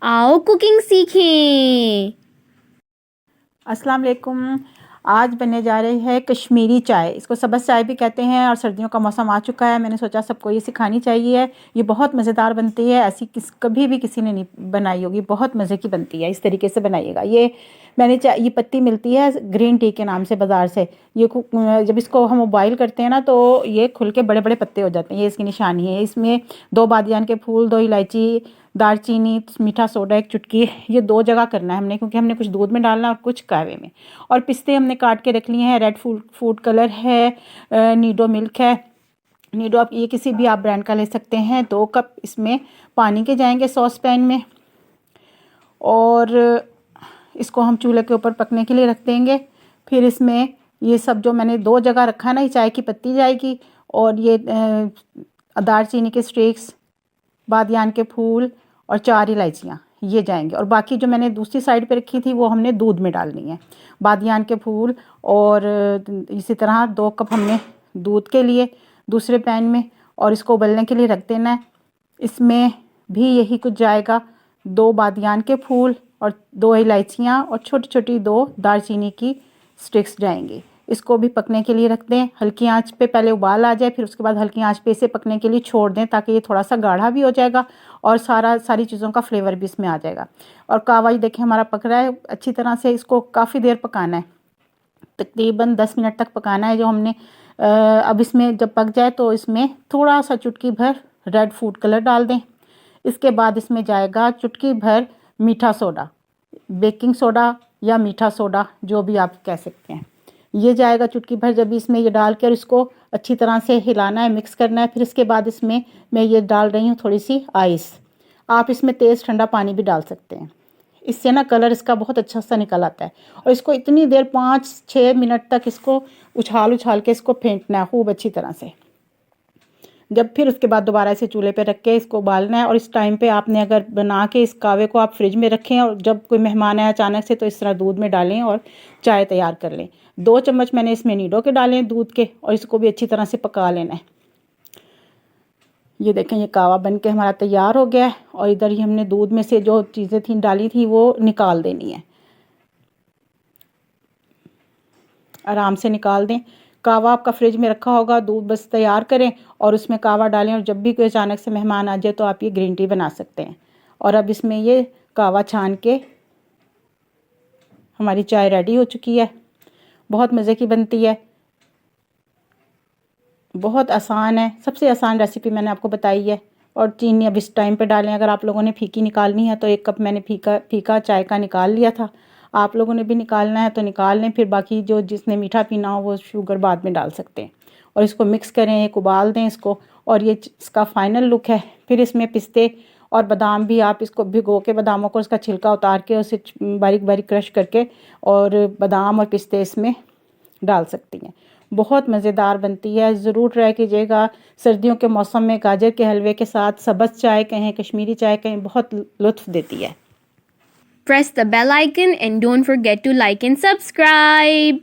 आओ कुकिंग सीखें। अस्सलाम वालेकुम। आज बनने जा रही है कश्मीरी चाय। इसको सब्ज़ चाय भी कहते हैं और सर्दियों का मौसम आ चुका है। मैंने सोचा सबको ये सिखानी चाहिए। ये बहुत मज़ेदार बनती है, ऐसी कभी भी किसी ने नहीं बनाई होगी। बहुत मज़े की बनती है, इस तरीके से बनाइएगा। ये पत्ती मिलती है ग्रीन टी के नाम से बाज़ार से। जब इसको हम बॉईल करते हैं ना तो ये खुल के बड़े बड़े पत्ते हो जाते हैं। ये इसकी निशानी है। इसमें 2 बादियान के फूल, 2 इलायची, दालचीनी, मीठा सोडा 1 चुटकी, ये 2 जगह करना है हमने, क्योंकि हमने कुछ दूध में डालना और कुछ कहवे में। और पिस्ते हमने काट के रख लिए हैं। रेड फूड कलर है, नीडो मिल्क है। नीडो आप ये किसी भी आप ब्रांड का ले सकते हैं। 2 कप इसमें पानी के जाएंगे सॉस पैन में, और इसको हम चूल्हे के ऊपर पकने के लिए रख देंगे। फिर इसमें ये सब जो मैंने 2 जगह रखा है ना, ये चाय की पत्ती जाएगी, और ये दालचीनी के स्टिक्स, बादियान के फूल और 4 इलायचियाँ ये जाएंगे। और बाकी जो मैंने दूसरी साइड पे रखी थी वो हमने दूध में डालनी है। बादियान के फूल और इसी तरह 2 कप हमने दूध के लिए दूसरे पैन में, और इसको उबलने के लिए रख देना है। इसमें भी यही कुछ जाएगा, 2 बादियान के फूल और 2 इलायचियाँ और छोटी छोटी 2 दालचीनी की स्टिक्स जाएंगी। इसको भी पकने के लिए रख दें। हल्की आंच पे पहले उबाल आ जाए, फिर उसके बाद हल्की आंच पे इसे पकने के लिए छोड़ दें, ताकि ये थोड़ा सा गाढ़ा भी हो जाएगा और सारी चीज़ों का फ्लेवर भी इसमें आ जाएगा। और कावा ये देखिए हमारा पक रहा है अच्छी तरह से। इसको काफ़ी देर पकाना है, तकरीबन 10 मिनट तक पकाना है जो हमने। अब इसमें जब पक जाए तो इसमें थोड़ा सा चुटकी भर रेड फूड कलर डाल दें। इसके बाद इसमें जाएगा चुटकी भर मीठा सोडा, बेकिंग सोडा या मीठा सोडा जो भी आप कह सकते हैं, ये जाएगा चुटकी भर। जब इसमें ये डाल कर इसको अच्छी तरह से हिलाना है, मिक्स करना है। फिर इसके बाद इसमें मैं ये डाल रही हूँ थोड़ी सी आइस। आप इसमें तेज़ ठंडा पानी भी डाल सकते हैं, इससे ना कलर इसका बहुत अच्छा सा निकल आता है। और इसको इतनी देर 5-6 मिनट तक इसको उछाल के इसको फेंटना है खूब अच्छी तरह से। जब फिर उसके बाद दोबारा इसे चूल्हे पे रख के इसको उबालना है। और इस टाइम पे आपने अगर बना के इस कावे को आप फ्रिज में रखें, और जब कोई मेहमान आए अचानक से तो इस तरह दूध में डालें और चाय तैयार कर लें। 2 चम्मच मैंने इसमें नीडो के डाले हैं दूध के, और इसको भी अच्छी तरह से पका लेना है। ये देखें ये कावा बन के हमारा तैयार हो गया है। और इधर ही हमने दूध में से जो चीज़ें थी डाली थी वो निकाल देनी है, आराम से निकाल दें। कावा आपका फ्रिज में रखा होगा, दूध बस तैयार करें और उसमें कावा डालें, और जब भी कोई अचानक से मेहमान आ जाए तो आप ये ग्रीन टी बना सकते हैं। और अब इसमें ये कावा छान के हमारी चाय रेडी हो चुकी है। बहुत मज़े की बनती है, बहुत आसान है। सबसे आसान रेसिपी मैंने आपको बताई है। और चीनी अब इस टाइम पे डालें। अगर आप लोगों ने फीकी निकालनी है तो 1 कप मैंने फीका चाय का निकाल लिया था। आप लोगों ने भी निकालना है तो निकाल लें। फिर बाकी जो जिसने मीठा पीना हो वो शुगर बाद में डाल सकते हैं। और इसको मिक्स करें, एक उबाल दें इसको, और ये इसका फाइनल लुक है। फिर इसमें पिस्ते और बादाम भी आप इसको भिगो के, बादामों को उसका छिलका उतार के उसे बारीक बारीक क्रश करके और बादाम और पिस्ते इसमें डाल सकती हैं। बहुत मज़ेदार बनती है, ज़रूर ट्राई कीजिएगा। सर्दियों के मौसम में गाजर के हलवे के साथ सब्ज़ चाय कहें, कश्मीरी चाय कहें, बहुत लुत्फ़ देती है। Press the bell icon and don't forget to like and subscribe.